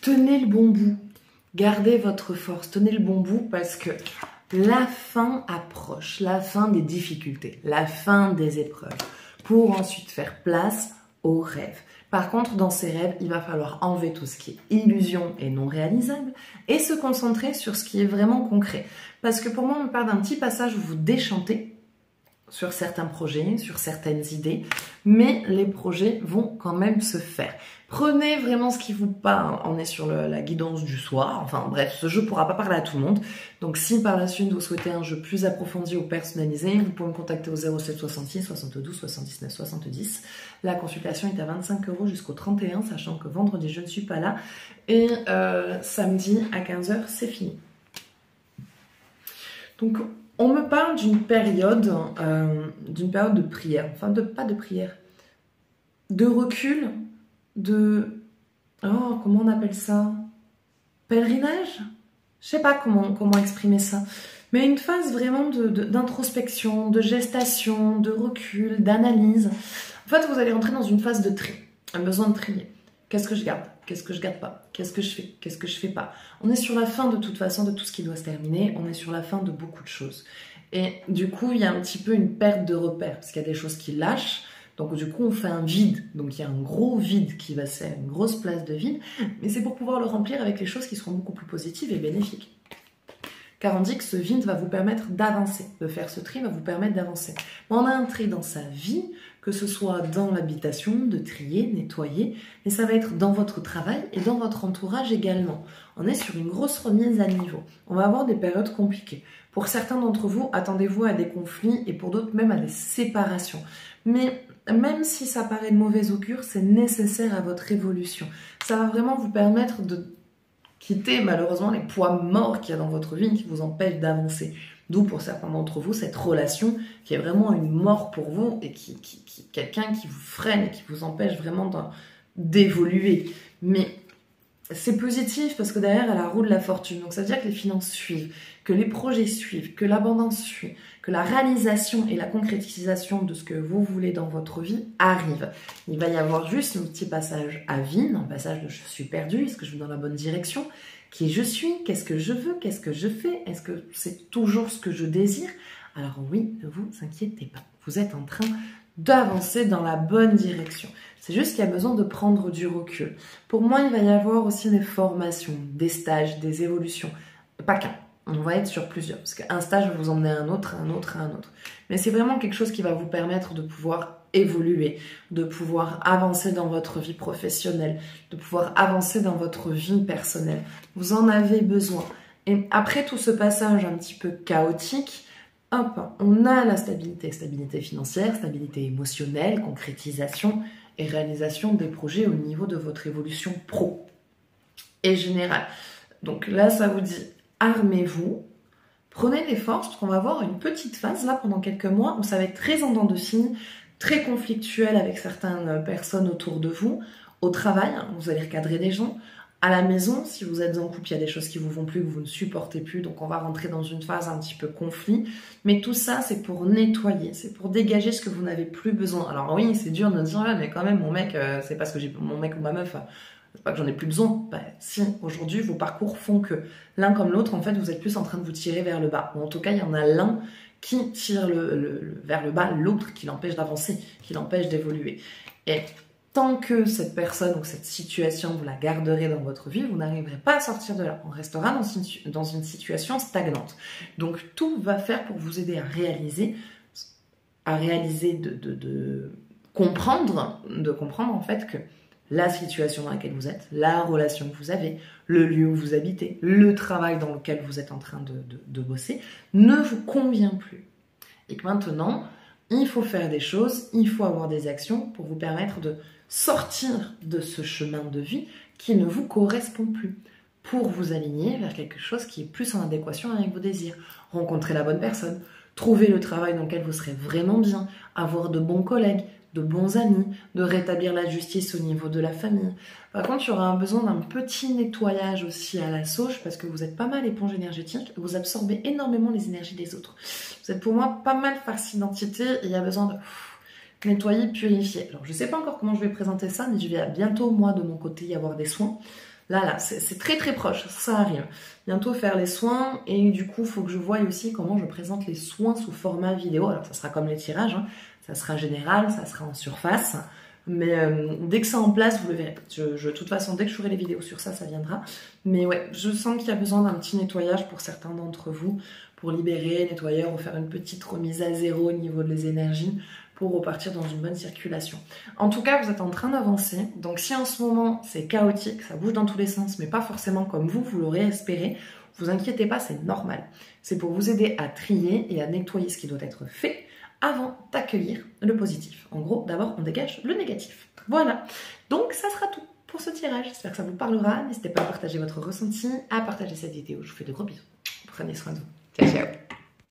tenez le bon bout. Gardez votre force, tenez le bon bout parce que la fin approche, la fin des difficultés, la fin des épreuves, pour ensuite faire place aux rêves. Par contre, dans ces rêves, il va falloir enlever tout ce qui est illusion et non réalisable et se concentrer sur ce qui est vraiment concret. Parce que pour moi, on parle d'un petit passage où vous déchantez sur certains projets, sur certaines idées, mais les projets vont quand même se faire. Prenez vraiment ce qui vous parle. On est sur la guidance du soir. Enfin bref, ce jeu ne pourra pas parler à tout le monde. Donc si par la suite vous souhaitez un jeu plus approfondi ou personnalisé, vous pouvez me contacter au 07 66 72 79 70. La consultation est à 25 € jusqu'au 31, sachant que vendredi je ne suis pas là. Et samedi à 15 h c'est fini. Donc on me parle d'une période de prière. Enfin pas de prière. De recul. Comment on appelle ça? Pèlerinage? Je sais pas comment exprimer ça. Mais une phase vraiment d'introspection, de gestation, de recul, d'analyse. En fait, vous allez rentrer dans une phase de tri. Un besoin de trier. Qu'est-ce que je garde? Qu'est-ce que je garde pas? Qu'est-ce que je fais? Qu'est-ce que je fais pas? On est sur la fin de toute façon de tout ce qui doit se terminer. On est sur la fin de beaucoup de choses. Et du coup, il y a un petit peu une perte de repères. Parce qu'il y a des choses qui lâchent. Donc du coup, on fait un vide. Donc il y a un gros vide qui va se faire, une grosse place de vide. Mais c'est pour pouvoir le remplir avec les choses qui seront beaucoup plus positives et bénéfiques. Car on dit que ce vide va vous permettre d'avancer. De faire ce tri va vous permettre d'avancer. On a un tri dans sa vie, que ce soit dans l'habitation, de trier, nettoyer. Mais ça va être dans votre travail et dans votre entourage également. On est sur une grosse remise à niveau. On va avoir des périodes compliquées. Pour certains d'entre vous, attendez-vous à des conflits et pour d'autres même à des séparations. Mais même si ça paraît de mauvais augure, c'est nécessaire à votre évolution. Ça va vraiment vous permettre de quitter malheureusement les poids morts qu'il y a dans votre vie qui vous empêchent d'avancer. D'où pour certains d'entre vous cette relation qui est vraiment une mort pour vous et quelqu'un qui vous freine et qui vous empêche vraiment d'évoluer. Mais c'est positif parce que derrière, elle a la roue de la fortune. Donc ça veut dire que les finances suivent, que les projets suivent, que l'abondance suit, que la réalisation et la concrétisation de ce que vous voulez dans votre vie arrive. Il va y avoir juste un petit passage à vide, un passage de je suis perdu, est-ce que je vais dans la bonne direction? Qui je suis? Qu'est-ce que je veux? Qu'est-ce que je fais? Est-ce que c'est toujours ce que je désire? Alors oui, ne vous inquiétez pas. Vous êtes en train d'avancer dans la bonne direction. C'est juste qu'il y a besoin de prendre du recul. Pour moi, il va y avoir aussi des formations, des stages, des évolutions. Pas qu'un. On va être sur plusieurs. Parce qu'un stage va vous emmener à un autre, à un autre, à un autre. Mais c'est vraiment quelque chose qui va vous permettre de pouvoir évoluer, de pouvoir avancer dans votre vie professionnelle, de pouvoir avancer dans votre vie personnelle. Vous en avez besoin. Et après tout ce passage un petit peu chaotique, hop, on a la stabilité. Stabilité financière, stabilité émotionnelle, concrétisation et réalisation des projets au niveau de votre évolution pro et générale. Donc là, ça vous dit, armez-vous, prenez des forces, parce qu'on va avoir une petite phase là pendant quelques mois où ça va être très en dents de scie, très conflictuel avec certaines personnes autour de vous. Au travail, vous allez recadrer des gens. À la maison, si vous êtes en couple, il y a des choses qui vous vont plus, que vous ne supportez plus, donc on va rentrer dans une phase un petit peu conflit. Mais tout ça, c'est pour nettoyer, c'est pour dégager ce que vous n'avez plus besoin. Alors oui, c'est dur de dire, ouais, mais quand même, mon mec, c'est parce que j'ai mon mec ou ma meuf, c'est pas que j'en ai plus besoin. Ben, si, aujourd'hui, vos parcours font que l'un comme l'autre, en fait, vous êtes plus en train de vous tirer vers le bas. Ou en tout cas, il y en a l'un qui tire vers le bas, l'autre qui l'empêche d'avancer, qui l'empêche d'évoluer. Et tant que cette personne ou cette situation, vous la garderez dans votre vie, vous n'arriverez pas à sortir de là. On restera dans une situation stagnante. Donc, tout va faire pour vous aider à réaliser, de comprendre en fait que la situation dans laquelle vous êtes, la relation que vous avez, le lieu où vous habitez, le travail dans lequel vous êtes en train de bosser, ne vous convient plus. Et que maintenant, il faut faire des choses, il faut avoir des actions pour vous permettre de sortir de ce chemin de vie qui ne vous correspond plus, pour vous aligner vers quelque chose qui est plus en adéquation avec vos désirs. Rencontrer la bonne personne, trouver le travail dans lequel vous serez vraiment bien, avoir de bons collègues, de bons amis, de rétablir la justice au niveau de la famille. Par contre, il y aura un besoin d'un petit nettoyage aussi à la sauge parce que vous êtes pas mal éponge énergétique, vous absorbez énormément les énergies des autres. Vous êtes pour moi pas mal farci d'identité et il y a besoin nettoyer, purifier. Alors je sais pas encore comment je vais présenter ça, mais je vais bientôt moi de mon côté y avoir des soins. Là, c'est très très proche, ça arrive. Bientôt faire les soins et du coup, il faut que je voie aussi comment je présente les soins sous format vidéo. Alors ça sera comme les tirages, hein. Ça sera général, ça sera en surface. Mais dès que c'est en place, vous le verrez. De toute façon, dès que je ferai les vidéos sur ça, ça viendra. Mais ouais, je sens qu'il y a besoin d'un petit nettoyage pour certains d'entre vous, pour libérer, nettoyer, ou faire une petite remise à zéro au niveau des énergies, pour repartir dans une bonne circulation. En tout cas, vous êtes en train d'avancer. Donc si en ce moment, c'est chaotique, ça bouge dans tous les sens, mais pas forcément comme vous l'aurez espéré, vous inquiétez pas, c'est normal. C'est pour vous aider à trier et à nettoyer ce qui doit être fait avant d'accueillir le positif. En gros, d'abord, on dégage le négatif. Voilà. Donc, ça sera tout pour ce tirage. J'espère que ça vous parlera. N'hésitez pas à partager votre ressenti, à partager cette vidéo. Je vous fais de gros bisous. Prenez soin de vous. Ciao, ciao.